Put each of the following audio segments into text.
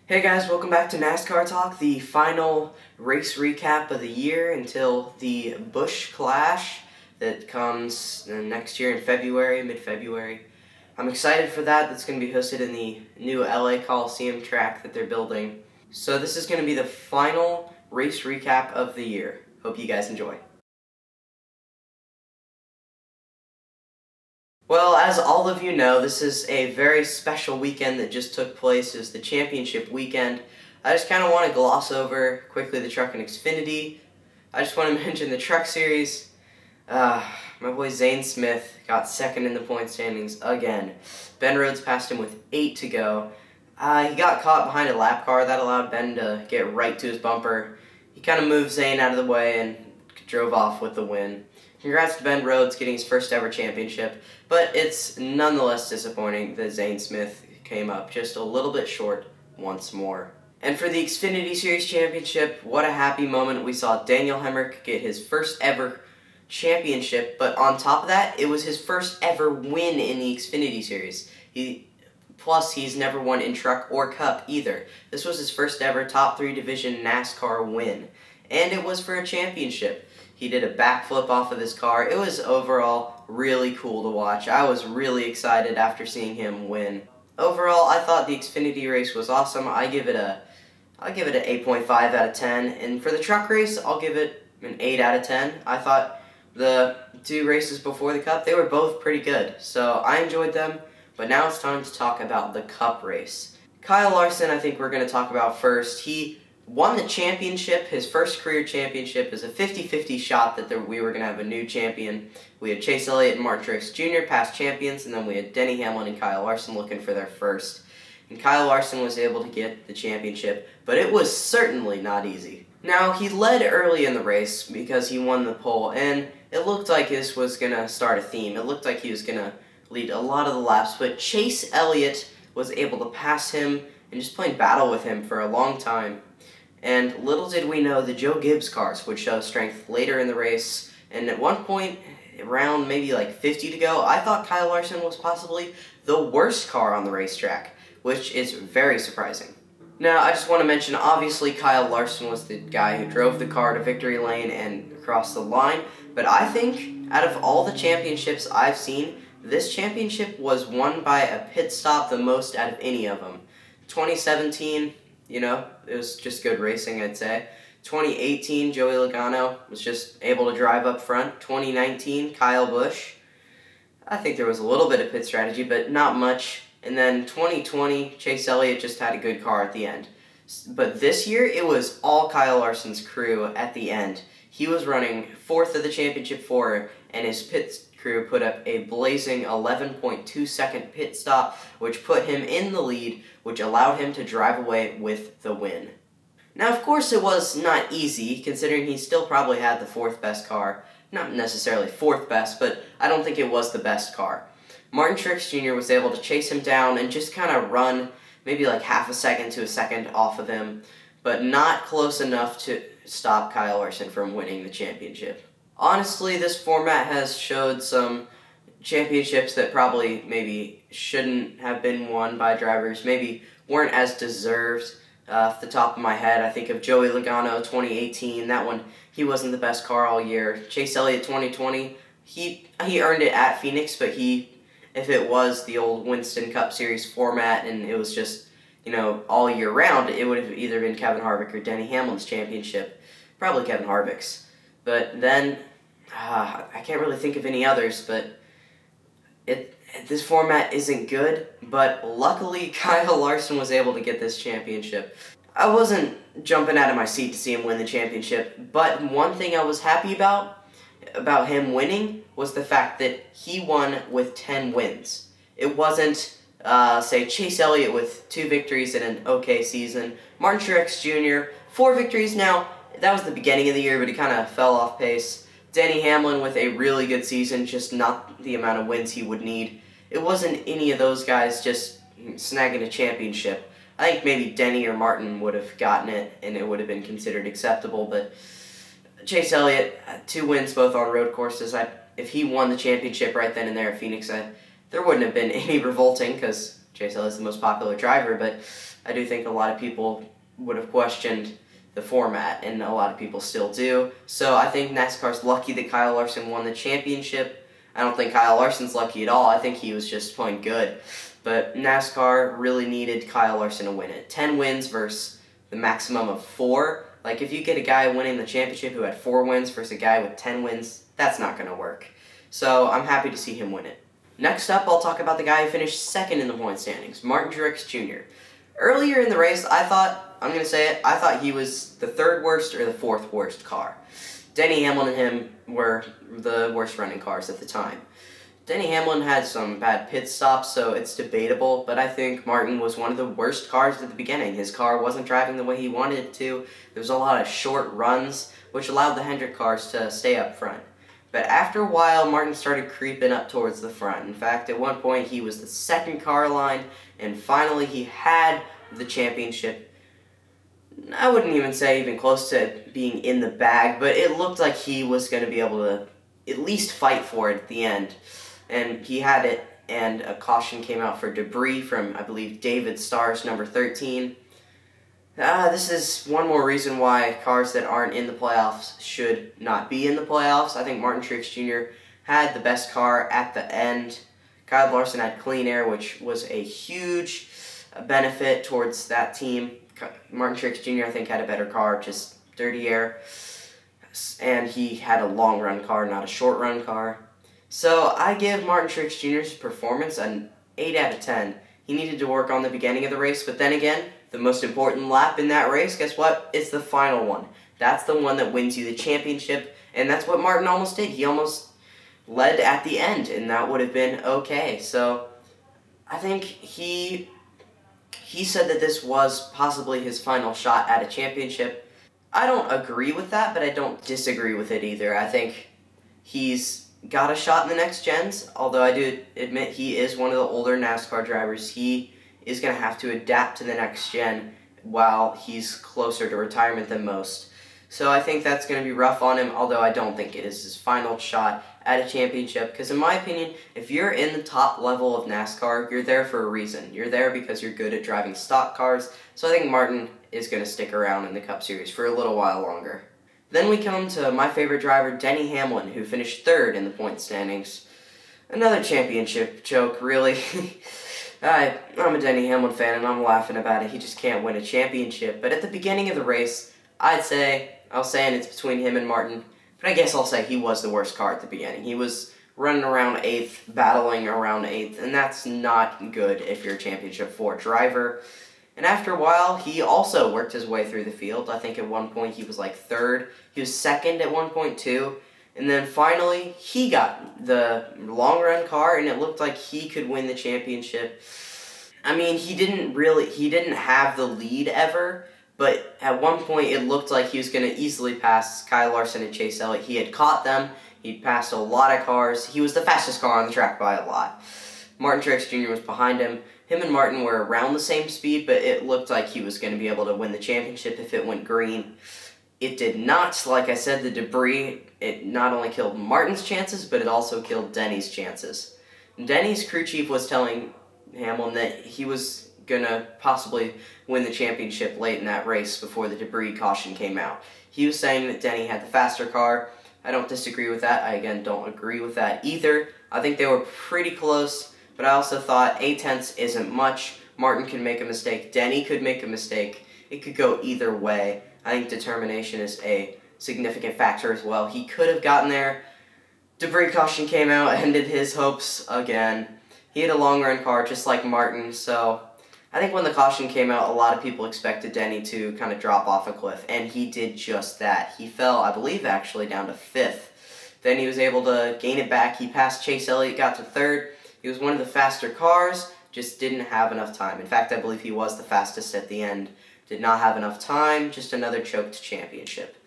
Hey guys, welcome back to NASCAR Talk, the final race recap of the year until the Busch Clash that comes next year in February, mid-February. I'm excited for that. That's going to be hosted in the new LA Coliseum track that they're building. So this is going to be the final race recap of the year. Hope you guys enjoy. Well, as all of you know, this is a very special weekend that just took place. It's the championship weekend. I just kind of want to gloss over quickly the Truck and Xfinity. I just want to mention the Truck Series. My boy Zane Smith got second in the point standings again. Ben Rhodes passed him with 8 to go. He got caught behind a lap car. That allowed Ben to get right to his bumper. He kind of moved Zane out of the way and drove off with the win. Congrats to Ben Rhodes getting his first ever championship, but it's nonetheless disappointing that Zane Smith came up just a little bit short once more. And for the Xfinity Series Championship, what a happy moment. We saw Daniel Hamrick get his first ever championship, but on top of that, it was his first ever win in the Xfinity Series. Plus, he's never won in Truck or Cup either. This was his first ever top 3 division NASCAR win, and it was for a championship. He did a backflip off of his car. It was overall really cool to watch. I was really excited after seeing him win. Overall, I thought the Xfinity race was awesome. I'll give it an 8.5 out of 10. And for the truck race, I'll give it an 8 out of 10. I thought the 2 races before the Cup, they were both pretty good. So I enjoyed them. But now it's time to talk about the Cup race. Kyle Larson, I think we're going to talk about first. He won the championship. His first career championship. Is a 50-50 shot that we were going to have a new champion. We had Chase Elliott and Drax Jr. past champions, and then we had Denny Hamlin and Kyle Larson looking for their first. And Kyle Larson was able to get the championship, but it was certainly not easy. Now, he led early in the race because he won the pole, and it looked like this was going to start a theme. It looked like he was going to lead a lot of the laps, but Chase Elliott was able to pass him and just play battle with him for a long time. And little did we know the Joe Gibbs cars would show strength later in the race, and at one point, around maybe like 50 to go, I thought Kyle Larson was possibly the worst car on the racetrack, which is very surprising. Now, I just want to mention, obviously, Kyle Larson was the guy who drove the car to victory lane and across the line, but I think out of all the championships I've seen, this championship was won by a pit stop the most out of any of them. 2017, it was just good racing, I'd say. 2018, Joey Logano was just able to drive up front. 2019, Kyle Busch. I think there was a little bit of pit strategy, but not much. And then 2020, Chase Elliott just had a good car at the end. But this year, it was all Kyle Larson's crew at the end. He was running 4th of the championship for, and his pit crew put up a blazing 11.2 second pit stop, which put him in the lead, which allowed him to drive away with the win. Now, of course, it was not easy, considering he still probably had the 4th best car. Not necessarily 4th best, but I don't think it was the best car. Martin Truex Jr. was able to chase him down and just kind of run maybe like half a second to a second off of him, but not close enough to stop Kyle Larson from winning the championship. Honestly, this format has showed some championships that probably maybe shouldn't have been won by drivers, maybe weren't as deserved. Off the top of my head, I think of Joey Logano 2018. That one, he wasn't the best car all year. Chase Elliott 2020, he earned it at Phoenix, but if it was the old Winston Cup Series format and it was just, all year round, it would have either been Kevin Harvick or Denny Hamlin's championship. Probably Kevin Harvick's. But then, I can't really think of any others, but this format isn't good, but luckily Kyle Larson was able to get this championship. I wasn't jumping out of my seat to see him win the championship, but one thing I was happy about him winning was the fact that he won with 10 wins. It wasn't, say, Chase Elliott with 2 victories in an okay season, Martin Truex Jr., 4 victories. Now, that was the beginning of the year, but he kind of fell off pace. Denny Hamlin with a really good season, just not the amount of wins he would need. It wasn't any of those guys just snagging a championship. I think maybe Denny or Martin would have gotten it, and it would have been considered acceptable, but Chase Elliott, 2 wins both on road courses. If he won the championship right then and there at Phoenix, there wouldn't have been any revolting, because Chase Elliott's the most popular driver, but I do think a lot of people would have questioned the format, and a lot of people still do. So I think NASCAR's lucky that Kyle Larson won the championship. I don't think Kyle Larson's lucky at all. I think he was just playing good. But NASCAR really needed Kyle Larson to win it. 10 wins versus the maximum of 4. Like, if you get a guy winning the championship who had 4 wins versus a guy with 10 wins, that's not going to work. So I'm happy to see him win it. Next up, I'll talk about the guy who finished second in the point standings, Martin Truex Jr. Earlier in the race, I thought he was the 3rd worst or the 4th worst car. Denny Hamlin and him were the worst running cars at the time. Denny Hamlin had some bad pit stops, so it's debatable, but I think Martin was one of the worst cars at the beginning. His car wasn't driving the way he wanted it to. There was a lot of short runs, which allowed the Hendrick cars to stay up front. But after a while, Martin started creeping up towards the front. In fact, at one point, he was the 2nd car line, and finally he had the championship. I wouldn't even say even close to being in the bag, but it looked like he was going to be able to at least fight for it at the end. And he had it, and a caution came out for debris from, I believe, David Starr's number 13. This is one more reason why cars that aren't in the playoffs should not be in the playoffs. I think Martin Truex Jr. had the best car at the end. Kyle Larson had clean air, which was a huge benefit towards that team. Martin Truex Jr. I think had a better car, just dirty air. And he had a long-run car, not a short-run car. So I give Martin Truex Jr.'s performance an 8 out of 10. He needed to work on the beginning of the race, but then again, the most important lap in that race, guess what? It's the final one. That's the one that wins you the championship, and that's what Martin almost did. He almost led at the end, and that would have been okay. So I think he said that this was possibly his final shot at a championship. I don't agree with that, but I don't disagree with it either. I think he's got a shot in the next gens, although I do admit he is one of the older NASCAR drivers. He is going to have to adapt to the next gen while he's closer to retirement than most. So I think that's going to be rough on him, although I don't think it is his final shot at a championship, because in my opinion, if you're in the top level of NASCAR, you're there for a reason. You're there because you're good at driving stock cars, so I think Martin is going to stick around in the Cup Series for a little while longer. Then we come to my favorite driver, Denny Hamlin, who finished 3rd in the point standings. Another championship joke, really. I'm a Denny Hamlin fan, and I'm laughing about it. He just can't win a championship. But at the beginning of the race, I was saying it's between him and Martin, but I guess I'll say he was the worst car at the beginning. He was running around 8th, battling around 8th, and that's not good if you're a Championship 4 driver. And after a while, he also worked his way through the field. I think at one point he was like 3rd. He was 2nd at one point too. And then finally, he got the long-run car, and it looked like he could win the championship. I mean, he didn't have the lead ever, but at one point it looked like he was going to easily pass Kyle Larson and Chase Elliott. He had caught them. He'd passed a lot of cars. He was the fastest car on the track by a lot. Martin Truex Jr. was behind him. Him and Martin were around the same speed, but it looked like he was going to be able to win the championship if it went green. It did not. Like I said, the debris, it not only killed Martin's chances, but it also killed Denny's chances. Denny's crew chief was telling Hamlin that he was going to possibly win the championship late in that race before the debris caution came out. He was saying that Denny had the faster car. I don't disagree with that. I, again, don't agree with that either. I think they were pretty close, but I also thought 8/10 isn't much. Martin could make a mistake. Denny could make a mistake. It could go either way. I think determination is a significant factor as well. He could have gotten there. Debris caution came out, ended his hopes again. He had a long-run car just like Martin, so I think when the caution came out, a lot of people expected Denny to kind of drop off a cliff, and he did just that. He fell, I believe, actually down to 5th. Then he was able to gain it back. He passed Chase Elliott, got to 3rd. He was one of the faster cars, just didn't have enough time. In fact, I believe he was the fastest at the end. Did not have enough time, just another choked championship.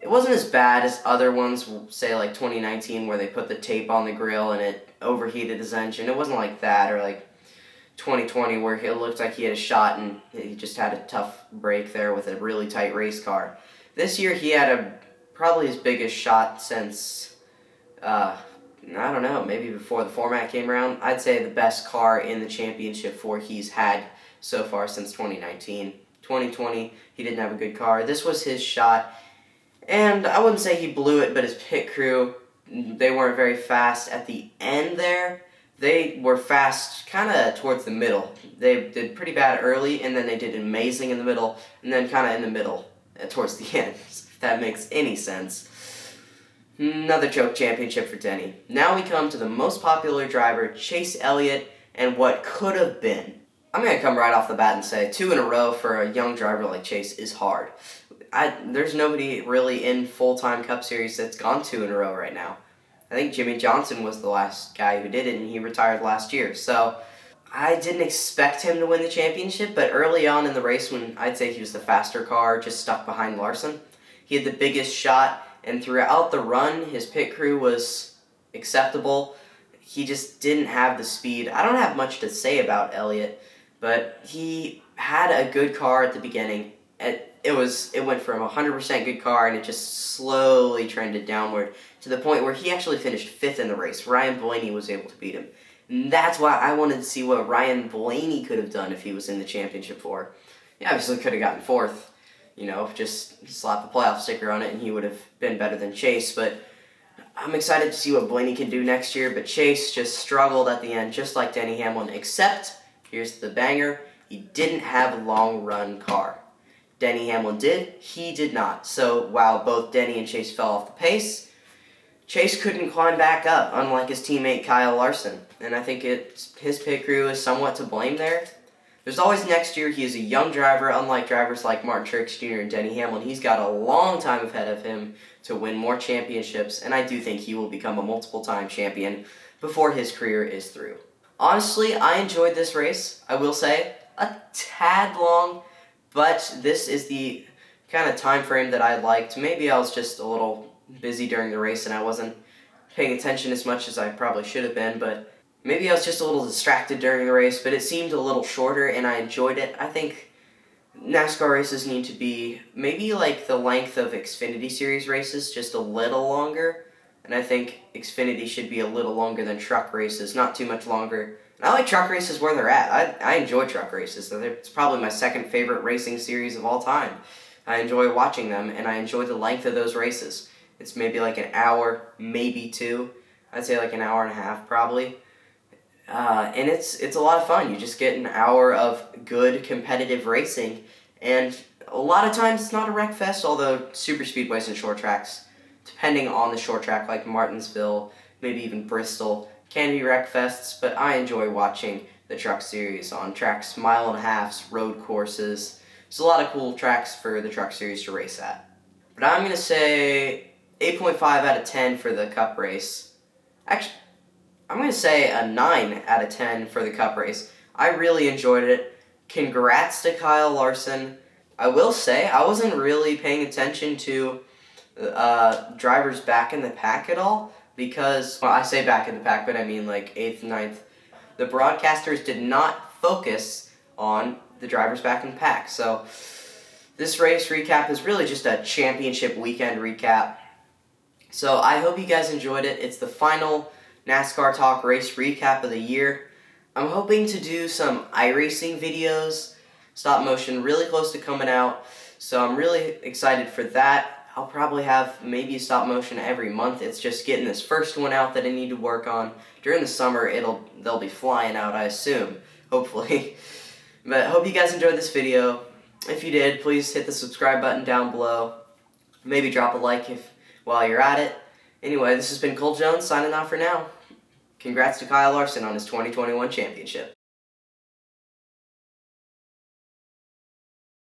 It wasn't as bad as other ones, say like 2019, where they put the tape on the grill and it overheated his engine. It wasn't like that, or like 2020, where it looked like he had a shot and he just had a tough break there with a really tight race car. This year he had probably his biggest shot since I don't know, maybe before the format came around, I'd say the best car in the championship four he's had so far since 2019. 2020, he didn't have a good car. This was his shot, and I wouldn't say he blew it, but his pit crew, they weren't very fast at the end there. They were fast kind of towards the middle. They did pretty bad early, and then they did amazing in the middle, and then kind of in the middle towards the end, if that makes any sense. Another choke championship for Denny. Now we come to the most popular driver, Chase Elliott, and what could have been. I'm going to come right off the bat and say 2 in a row for a young driver like Chase is hard. There's nobody really in full-time Cup Series that's gone 2 in a row right now. I think Jimmy Johnson was the last guy who did it, and he retired last year. So I didn't expect him to win the championship, but early on in the race when I'd say he was the faster car, just stuck behind Larson, he had the biggest shot, and throughout the run, his pit crew was acceptable. He just didn't have the speed. I don't have much to say about Elliott, but he had a good car at the beginning. It went from 100% good car, and it just slowly trended downward to the point where he actually finished 5th in the race. Ryan Blaney was able to beat him. And that's why I wanted to see what Ryan Blaney could have done if he was in the championship four. He obviously could have gotten 4th. Just slap a playoff sticker on it, and he would have been better than Chase. But I'm excited to see what Blaney can do next year. But Chase just struggled at the end, just like Denny Hamlin, except, here's the banger, he didn't have a long-run car. Denny Hamlin did, he did not. So while both Denny and Chase fell off the pace, Chase couldn't climb back up, unlike his teammate Kyle Larson. And I think his pit crew is somewhat to blame there. There's always next year. He is a young driver, unlike drivers like Drax Jr. and Denny Hamlin. He's got a long time ahead of him to win more championships, and I do think he will become a multiple-time champion before his career is through. Honestly, I enjoyed this race, I will say. A tad long, but this is the kind of time frame that I liked. Maybe I was just a little busy during the race and I wasn't paying attention as much as I probably should have been, but maybe I was just a little distracted during the race, but it seemed a little shorter and I enjoyed it. I think NASCAR races need to be maybe like the length of Xfinity Series races, just a little longer. And I think Xfinity should be a little longer than truck races, not too much longer. And I like truck races where they're at. I enjoy truck races. It's probably my second favorite racing series of all time. I enjoy watching them, and I enjoy the length of those races. It's maybe like an hour, maybe 2. I'd say like an hour and a half probably. And it's a lot of fun. You just get an hour of good competitive racing, and a lot of times it's not a wreck fest, although super speedways and short tracks, depending on the short track like Martinsville, maybe even Bristol, can be wreck fests, but I enjoy watching the truck series on tracks, mile and a halves, road courses. There's a lot of cool tracks for the truck series to race at. But I'm going to say 8.5 out of 10 for the Cup race. Actually, I'm going to say a 9 out of 10 for the Cup race. I really enjoyed it. Congrats to Kyle Larson. I will say I wasn't really paying attention to drivers back in the pack at all because, well, I say back in the pack, but I mean like 8th, 9th. The broadcasters did not focus on the drivers back in the pack. So this race recap is really just a championship weekend recap. So I hope you guys enjoyed it. It's the final NASCAR Talk race recap of the year. I'm hoping to do some iRacing videos, stop motion, really close to coming out. So I'm really excited for that. I'll probably have maybe a stop motion every month. It's just getting this first one out that I need to work on. During the summer, they'll be flying out, I assume, hopefully. But I hope you guys enjoyed this video. If you did, please hit the subscribe button down below. Maybe drop a like while you're at it. Anyway, this has been Cole Jones signing off for now. Congrats to Kyle Larson on his 2021 championship.